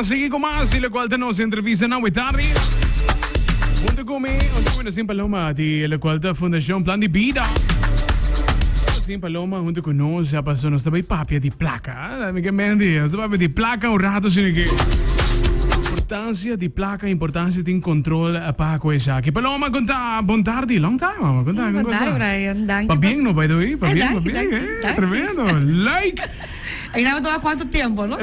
sigue con más y lo cual tenemos entrevista na Witari. Junto conmigo, sin Paloma, de la cual da Fundación Plan de Vida. Sin Paloma, junto con nosotros, já passou, nós também papia de placa. Amiga Mandy, nós papia de placa rato, assim que. Importância de placa, importância de controle para coisa aqui. Paloma, conta, bom tarde, long time, mama. Conta, bom tarde, Brian. Dank je. Pa bem, no, by the way? Pa bem, tremendo. Like. Ainda não há quanto tempo, não?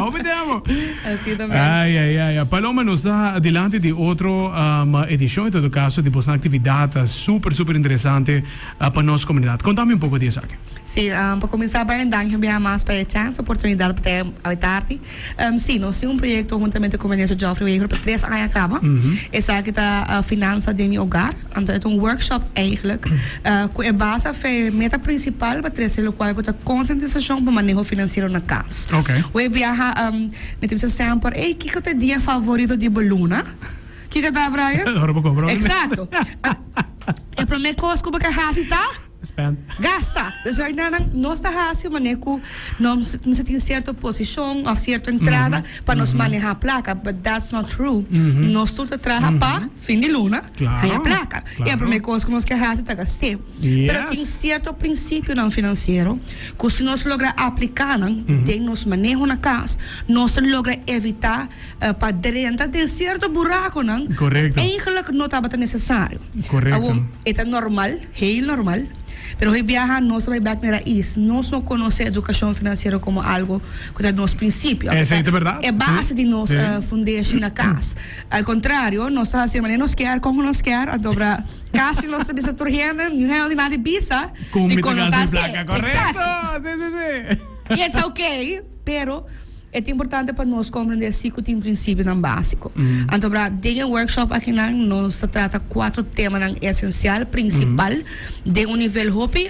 Obedemos. Assim também. Ai. Paloma nos dá adiante de outra edição, em todo caso, de uma atividade super interessante para a nossa comunidade. Conta-me um pouco disso aqui. Sim, para começar, Brian, dank je bem mais para a chance, oportunidade para habitar-te. Sim, nós temos projeto juntamente com o ministro Geoffrey Weger para 3 anos acaba. Essa aqui está a finança de meu hogar. Então, é workshop eigenlijk. É base a meta principal para trazer o qual é conscientização para o manejo financeiro na casa. Ok. We viaja, temos sempre, o que é o dia favorito de Boluna? O que é da Brian? Exato. É para mim, coisa que você está? Spend. Gasta. Dus não está fácil, maneco, não se tem certa posição ou certa entrada para nos manejar a placa, but that's not true. Nós tudo trabalha para fim de luna, aí a placa. E a primeira coisa que nós queremos é gastar. Mas tem certo princípio não financeiro que se nós logra aplicar em nos manejo na casa, nós logra evitar para dentro de certo buraco não. Correto. Eigenlijk não estava necessário. Correto. É normal, heel normal. Pero hoy viaja nós vai back na raiz. Nós não conhecemos a educação financeira como algo que é nosso princípio. É verdade. É base de nossa fundação na casa. Ao contrário, nós fazemos nós quer como nós quer a dobra. Casi nós sabemos a turgenda, não é nada de bisa. Com muita casa placa, correto? Sim. It's okay, pero é importante para nós compreender que tem princípio não básico. Então, tem um workshop aqui nós trata 4 temas essencial, principal, de nível hobby,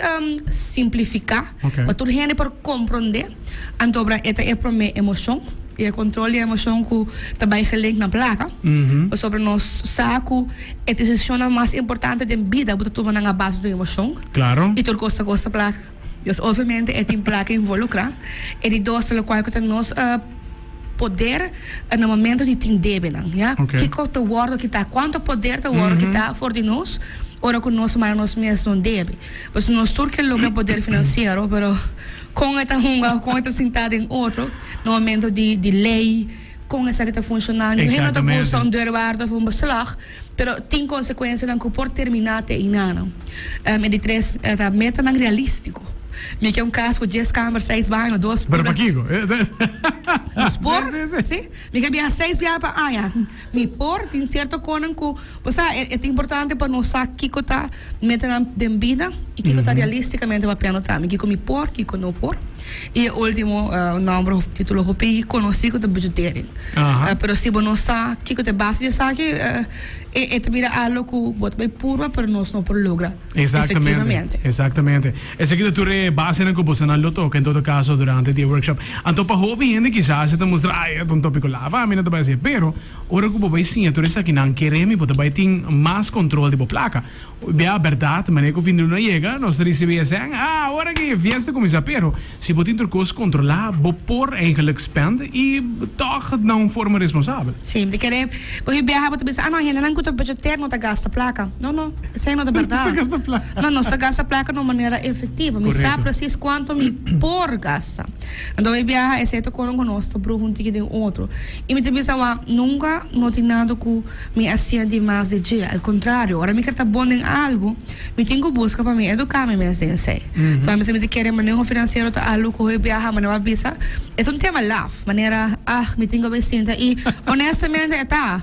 simplificar, para tudo gente para compreender. Então, é para mim emoção. E controle a emoção que está gelink na placa. Sobre nós saco a decisão mais importante da vida, porque tu na base da emoção. Claro. E tu gosta placa. Dus obviamente é tem placa involucra. E de dois o qual que nós poder no momento de tem débito, ja? Que quanto word que tá, quanto poder tá word que tá for de nós, ora que nós mais nós mesmos não debe. Pois nós turque logra poder financeiro, pero com esta hunga, com esta sentada em outro, no momento de lei, com essa que está funcionando, não é uma bolsa deurwaarde voor beslag, pero tem consequências que por terminar te inano. E de 3 tá meta não realístico. Me que é caso com 10 câmeras, 6 banhos, 2 por. Pero paquigo. Dos por? Sim. Me que havia 6 via para aia. Me por tem certo conan que, você é importante para nós saber que está metendo em vida e que está realisticamente para piano tá. Me que me por, que não por. E o último número título hopi conhecido do budgeteering. Pero se você sabe que é base de saque é também algo que você vai pura para nós não por logra. Exatamente. Esse aqui tu é base na que não toca em todo caso durante o workshop. Então para hobby gente quizás se te mostrar é um tópico lá, vai me não vai ser, pero ora que vai sim, tu essa aqui não queremos, porque vai ter mais controle de placa. Bem a verdade, mas que o fim do ano chega, nós recebemos assim, ora que fiesta começa, pero se você tem coisas controlar, vou por eigenlijk spend e toch não forma responsável. Sim, de querer, porque viajar para pensar, não, ainda não custa budgetear, não tá gasta placa. Não, isso aí não é verdade. Não se gasta placa de uma maneira efetiva. Me sabe preciso quanto me por gasta. Então eu viajar, exceto quando conosco, para um ticket de outro. E me pensa, nunca não tem nada que me assim de mais de dia. Ao contrário, agora me quer estar bom em algo, me tenho que buscar para me educar-me assim. Então, me quer manejo financeiro tá algo que eu viajar, mas não vai pensar. É um tema love, maneira, me tenho que sentar e honestamente está.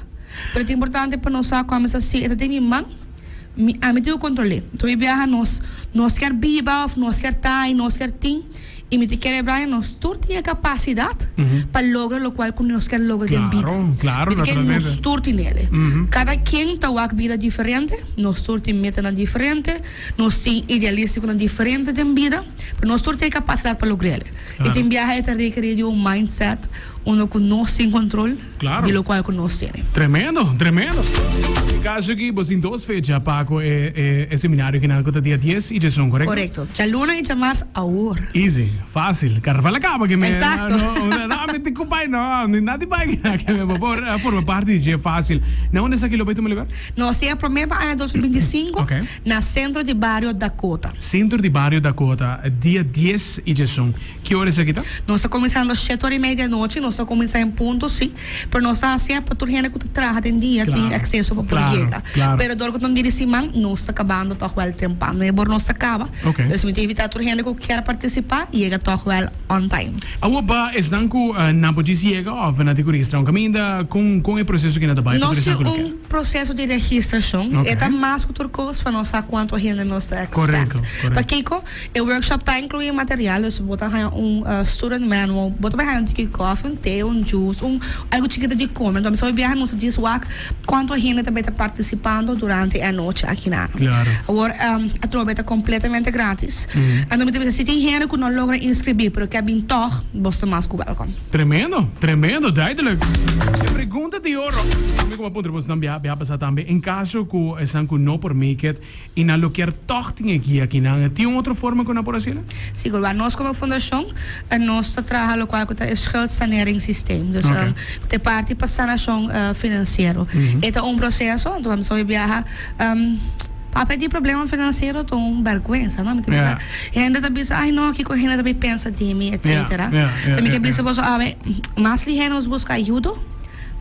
Pero é importante para nós como assim, é de minha mãe. Me tenho que controlar. Então, eu viajar, nós quer biba, nós quer time, nós quer ting. E me quer Brian, nós todos temos capacidade para lograr o qual nós quer lograr em vida. Claro, naturalmente. Nós todos temos ele. Cada quem tem uma vida diferente, nós todos temos metas diferentes, nós temos idealísticos diferentes em vida, mas nós todos temos capacidade para lograr ele. E tem viagem que requer de mindset, onde nós temos controle, de lo qual nós temos. Tremendo. Caso aqui, você tem 2 fechas para o seminário que na dia 10 e 11, correto? Correto. Já luna e já março, agora. Easy. Fácil. Carnaval acaba que me... Exacto. No, me te ocupay, no. Nadie va a que me forma parte de fácil. ¿Na onde é que lo vai tomar lugar? Nós temos a primeira ano 2025 Ok. na Centro de Barrio Dakota. Centro de Barrio Dakota, dia 10 de janeiro. Que horas é que tá? Nós estamos começando às 7h30 da noite, nós estamos começando em ponto, sim. Para nós assim, para tu gente que trabalha em dia, Claro, tem acesso para claro, chegar. claro. Pero dor que não diz assim, nós estamos acabando toch wel tempo. Não é bom nós acaba. Ok. Então, me evitar tu gente que quer participar e chega toch wel on time. Awa ba is dan ko na podi siega of na ti kuristra un caminda com o processo que na da Nós temos processo de registração. Ok. É mais que turcos para nós quanto a gente nós expect. Correto. Para Kiko, o workshop está incluindo material, dus bota student manual, bota um coffee, thee, juice, algo chiquito de comer. Então, só viajar nos diz quanto a gente também está participando durante a noite aqui na. Claro. Agora, a troca está completamente grátis. Então, se tem gente que não logra inscrever, pero que é bem toch, você mais que welcome. Tremendo, duidelijk. De pergunta de ouro. Me como ponto vos também a passar também. Em caso que esan que não permite e na lo quer toch tinha aqui na. Tem outra forma que na por assim? Sim, nós como fundação, nós trabalhamos com o schuldsaneringssysteem. Dus Okay. de parte para sanação financeira. É um processo, então vamos viajar. Para pedir problema financeiro, é uma vergonha, não? Me pensa, ainda também ai não, que correndo também pensa de mim, etc. Me pensa, mas ligeiros busca ajuda.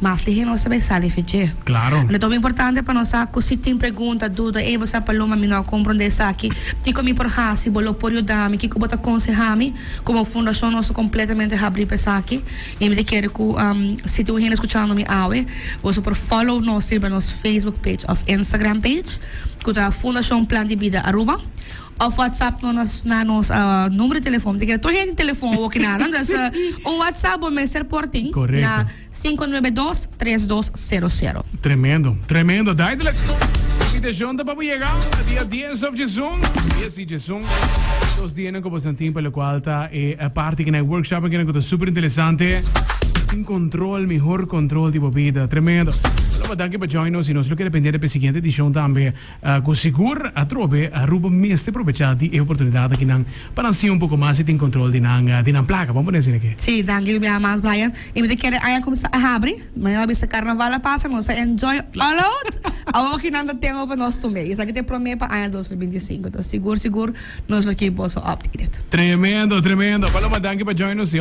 Mas ligeiro nós também sabe fazer. Claro. Então é importante para nós que se tem pergunta, dúvida, você paloma me não compreender isso aqui, fica me por se bolo por ajudar-me, que bota aconselhar-me, como fundação nós completamente abrir para isso aqui. E me quero que se tu ainda escutando me awe, você por follow nós sempre nos Facebook page of Instagram page, que a Fundação Plan de Vida Aruba. Of WhatsApp nos número de telefone. Tem que ter gente telefone ou que nada. Então, WhatsApp ou mestre porting na 592-3200. Tremendo, duidelijk. E de junta para chegar dia 10 de janeiro. 10 de janeiro. Dos dias que você tem pelo qual está a parte que na workshop que é super interessante. Tem control, melhor control de vida. Tremendo. Mas danke para join-nos e nós lo queremos pendere per la seguinte edição também. Com seguro, a trobe, a ruba mestre aprovechati e oportunidade aqui não para assim pouco mais e tem control de não placa. Vamos dizer aqui. Sim, danke, eu me mais Brian. E me quero aí começar a abrir, mas eu esse carnaval passa, nós enjoy all out. Aqui não tem para nós também. Isso aqui tem promessa para 2025. Então seguro, nós aqui posso update. Tremendo. Paloma, danke para join-nos.